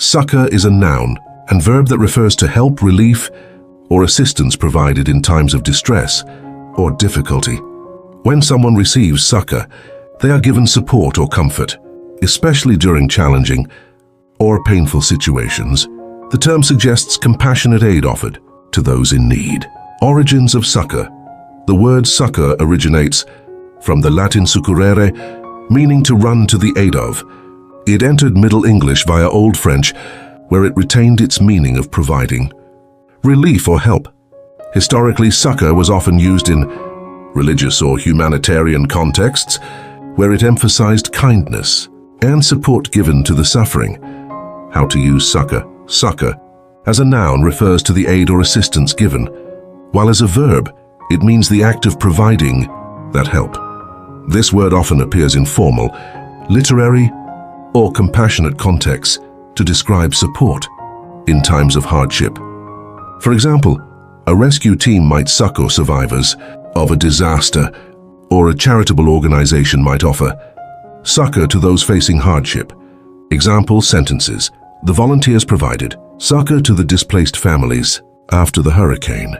Succor is a noun and verb that refers to help, relief, or assistance provided in times of distress or difficulty. When someone receives succor, they are given support or comfort, especially during challenging or painful situations. The term suggests compassionate aid offered to those in need. Origins of succor. The word succor originates from the Latin succurrere, meaning to run to the aid of. It entered Middle English via Old French, where it retained its meaning of providing relief or help. Historically, succor was often used in religious or humanitarian contexts, where it emphasized kindness and support given to the suffering. How to use succor. Succor, as a noun, refers to the aid or assistance given, while as a verb, it means the act of providing that help. This word often appears in formal, literary, or compassionate contexts to describe support in times of hardship. For example, a rescue team might succor survivors of a disaster, or a charitable organization might offer succor to those facing hardship. Example sentences. The volunteers provided succor to the displaced families after the hurricane.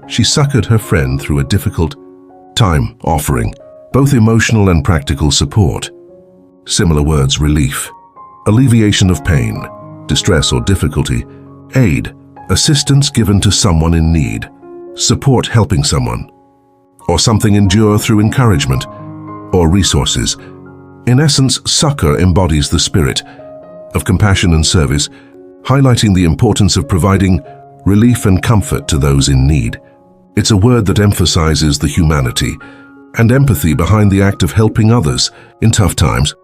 She succored her friend through a difficult time, offering both emotional and practical support. Similar words: relief, alleviation of pain, distress or difficulty, aid, assistance given to someone in need, support helping someone, or something endure through encouragement or resources. In essence, succor embodies the spirit of compassion and service, highlighting the importance of providing relief and comfort to those in need. It's a word that emphasizes the humanity and empathy behind the act of helping others in tough times.